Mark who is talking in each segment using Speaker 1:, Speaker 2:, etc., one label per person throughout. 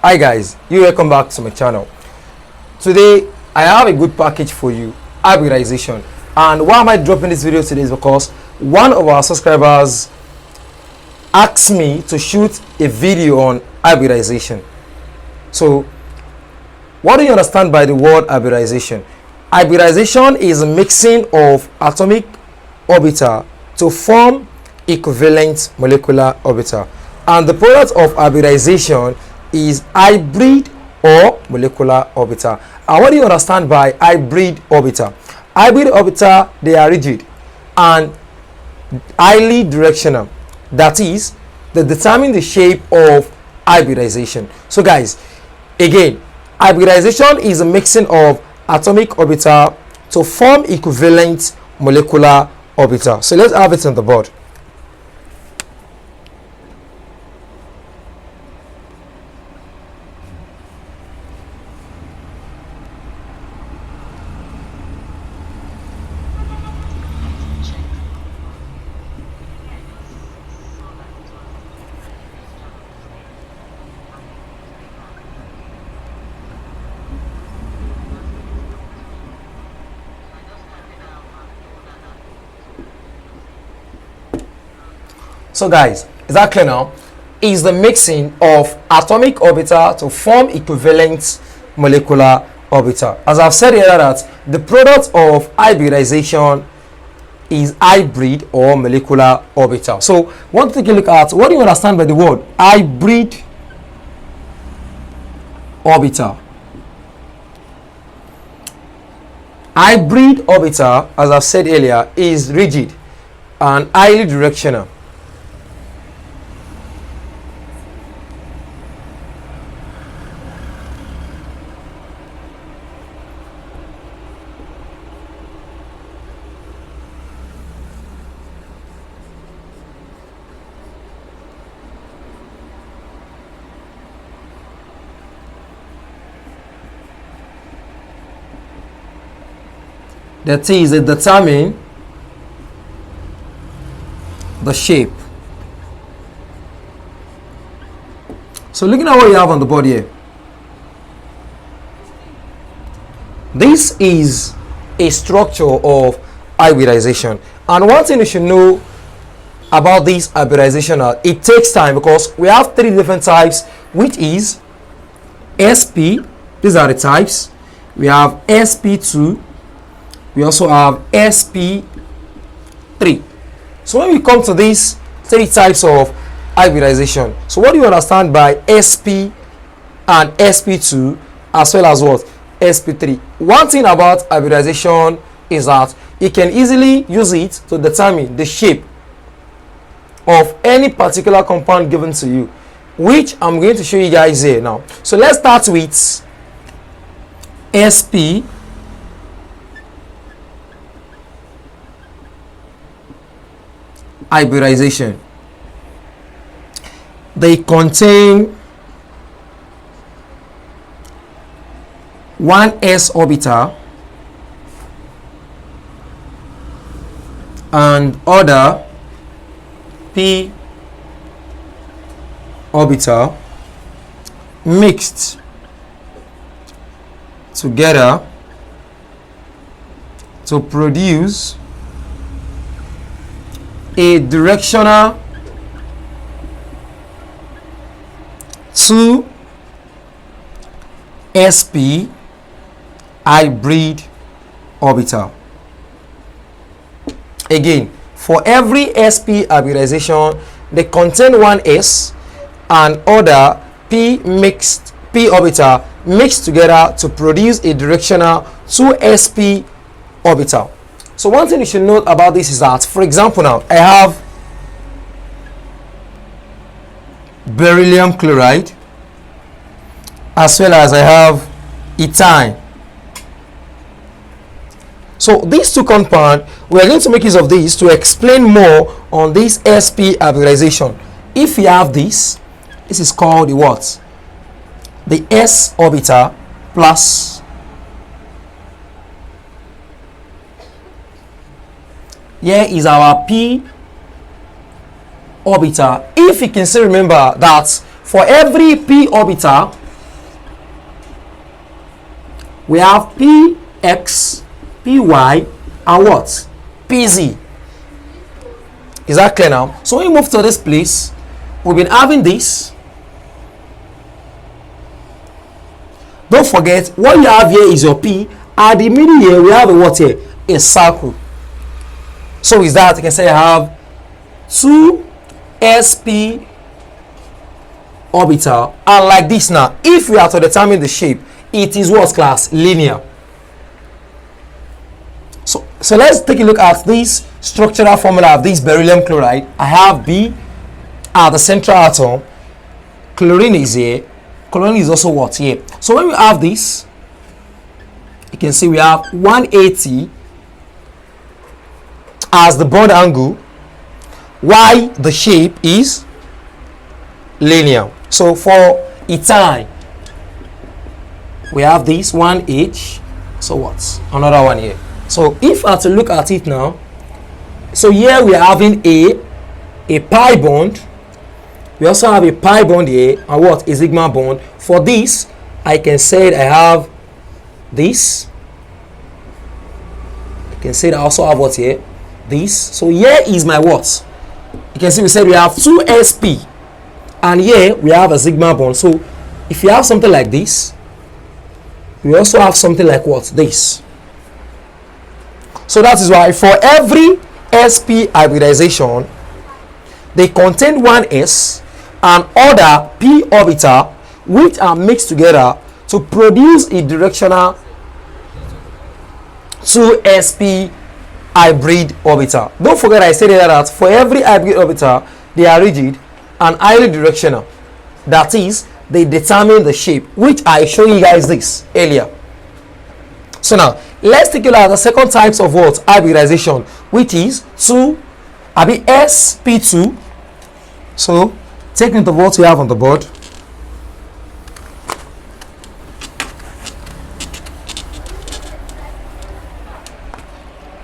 Speaker 1: Hi guys, you welcome back to my channel. Today I have a good package for you, hybridization. And why am I dropping this video today is because one of our subscribers asked me to shoot a video on hybridization. So what do you understand by the word hybridization? Hybridization is a mixing of atomic orbital to form equivalent molecular orbital, and the product of hybridization is hybrid or molecular orbital. And what do you understand by hybrid orbital? Hybrid orbital, they are rigid and highly directional. That is, they determine the shape of hybridization. So guys, again, hybridization is a mixing of atomic orbital to form equivalent molecular orbital. So let's have it on the board. So guys, is that clear now? Is the mixing of atomic orbital to form equivalent molecular orbital. As I've said earlier, that the product of hybridization is hybrid or molecular orbital. So want to take a look at what do you understand by the word hybrid orbital. Hybrid orbital, as I've said earlier, is rigid and highly directional. That is, it determine the shape. So looking at what you have on the board here, this is a structure of hybridization. And one thing you should know about this hybridization, it takes time because we have three different types, which is SP. These are the types. We have SP2. We also have SP3. So when we come to these three types of hybridization, so what do you understand by SP and SP2 as well as what? SP3. One thing about hybridization is that you can easily use it to determine the shape of any particular compound given to you, which I'm going to show you guys here now. So let's start with SP. Hybridization. They contain one s orbital and other p orbital mixed together to produce a directional 2sp hybrid orbital. Again, for every sp hybridization, they contain one s and other p orbital mixed together to produce a directional 2sp orbital. So one thing you should note about this is that, for example, now I have beryllium chloride as well as I have ethyne. So these two compounds, we are going to make use of these to explain more on this sp hybridization. If you have this is called the what? The s orbital plus here is our p orbital. If you can still remember that for every p orbital we have px, py, and what? Pz. Is that clear now? So when we move to this place, we've been having this. Don't forget, what you have here is your P. At the middle here, we have a what here? A circle. So is that, you can say I have 2 sp orbital. And like this now, if we are to determine the shape, it is what class? Linear. So let's take a look at this structural formula of this beryllium chloride. I have B at the central atom. Chlorine is here. Chlorine is also what? Here. So when we have this, you can see we have 180 as the bond angle, while the shape is linear. So for ethyl, we have this 1H. So what? Another one here. So if I have to look at it now, so here we are having a pi bond. We also have a pi bond here, and what? A sigma bond. For this, I can say I have this. I can say I also have what here? This. So here is my what? You can see we said we have 2 sp, and here we have a sigma bond. So if you have something like this, we also have something like what? This. So that is why for every sp hybridization, they contain one s and other p orbital, which are mixed together to produce a directional 2sp hybrid orbital. Don't forget I said that for every hybrid orbital, they are rigid and highly directional. That is, they determine the shape, which I showed you guys this earlier. So now let's take a look at the second types of what? Hybridization, which is sp2. So take note of what we have on the board.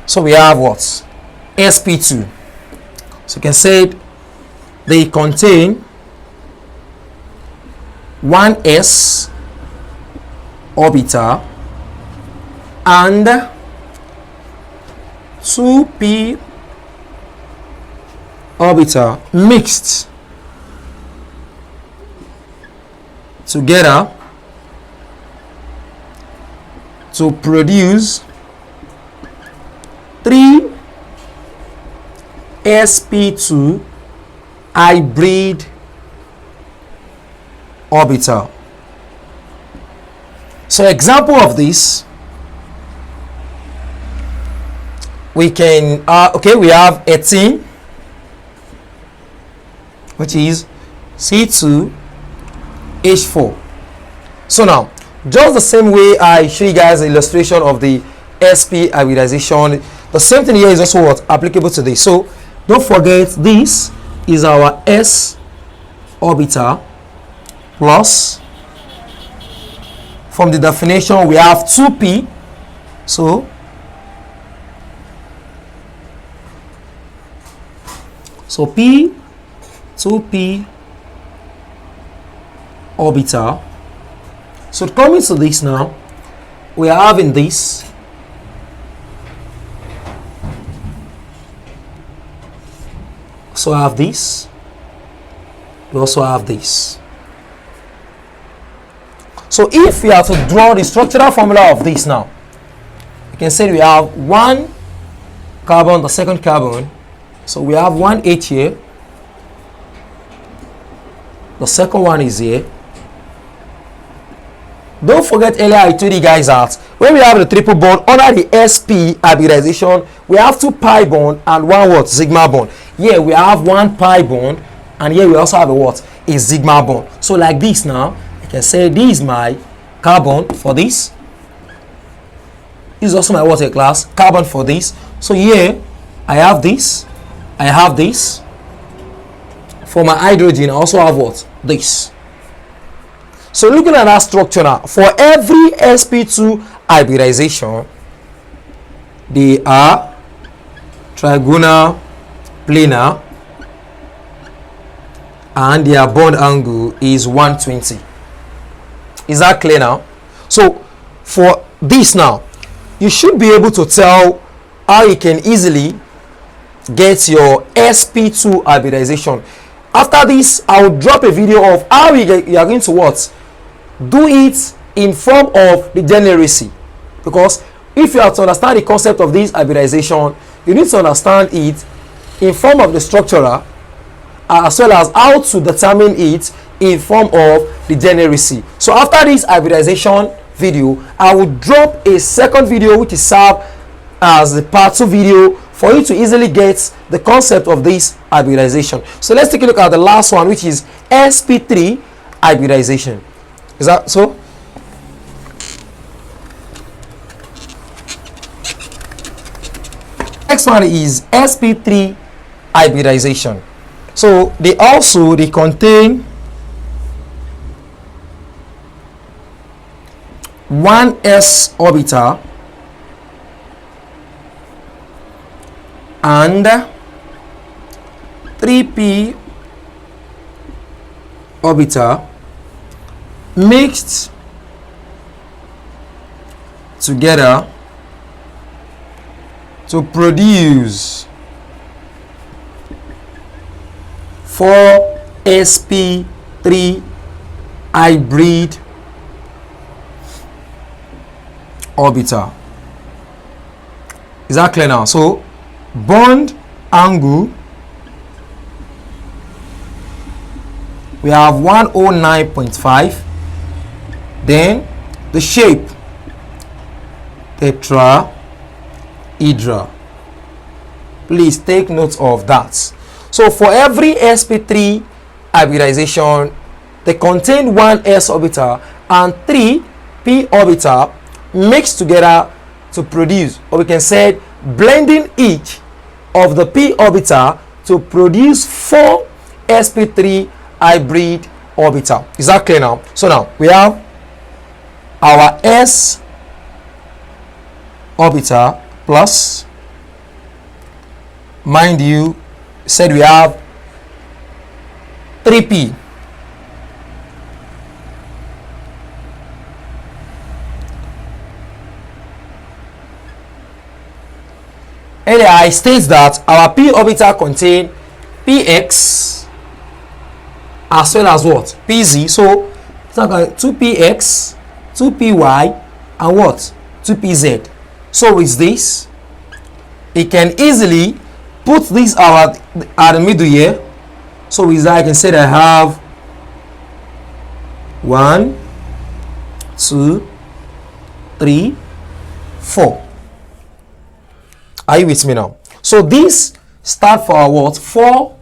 Speaker 1: So we have what? sp2. So you can say they contain 1s orbital and 2p orbital mixed together to produce 3 sp2 hybrid orbital. So example of this, we can we have 18, which is C2H4. So now, just the same way I show you guys the illustration of the sp hybridization, the same thing here is also what? Applicable to this. So don't forget, this is our s orbital plus, from the definition we have 2p. So p, 2p orbital. So coming to this now, we are having this. So I have this. We also have this. So if we are to draw the structural formula of this now, you can say we have one carbon, the second carbon. So we have 1H here. The second one is here. Don't forget, earlier I told you guys that when we have the triple bond under the sp hybridization, we have 2 pi bond and 1 what? Sigma bond. Here we have 1 pi bond, and here we also have a what? A sigma bond. So like this now, I can say this is my carbon for this. This is also my water class carbon for this. So here I have this. I have this. For my hydrogen, I also have what? This. So looking at that structure now, for every sp2 hybridization, they are trigonal, planar, and their bond angle is 120. Is that clear now? So for this now, you should be able to tell how you can easily get your sp2 hybridization. After this, I will drop a video of how you are going to what? Do it in form of the degeneracy. Because if you have to understand the concept of this hybridization, you need to understand it in form of the structural, as well as how to determine it in form of the degeneracy. So after this hybridization video, I will drop a second video which is served as the part 2 video for you to easily get the concept of this hybridization. So let's take a look at the last one, which is sp3 hybridization. Is that so? Next one is sp3 hybridization. So they contain one s orbital and 3p orbital mixed together to produce 4 sp3 hybrid orbital. Is that clear now? So bond angle, we have 109.5. then the shape tetrahedral. Please take note of that. So for every sp3 hybridization, they contain one s orbital and 3 p orbital mixed together to produce, or we can say blending each of the p orbital to produce 4 sp3 hybrid orbital. Is that clear now? So now we have our s orbital plus, mind you, said we have 3p. Earlier I stated that our p orbital contain px as well as what? Pz. So it's like 2px, 2py, and what? 2pz. So with this, it can easily put this at the middle here. So with that, I can say that I have 1, 2, 3, 4. Are you with me now? So this start for our what? 4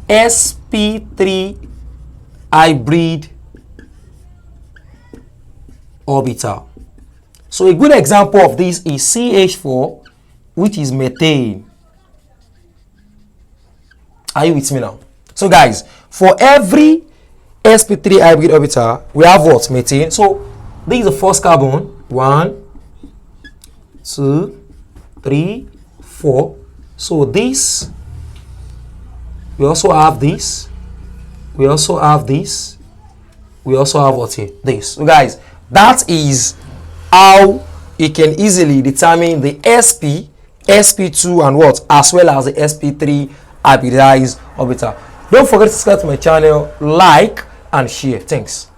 Speaker 1: sp3 hybrid orbital. So a good example of this is CH4, which is methane. Are you with me now? So guys, for every sp3 hybrid orbital, we have what? Methane. So this is the first carbon. 1, 2, 3, 4. So this, we also have this. We also have this. We also have what here? This. So guys, that is how you can easily determine the sp, sp2, and what, as well as the sp3 hybridized orbital. Don't forget to subscribe to my channel, like, and share. Thanks.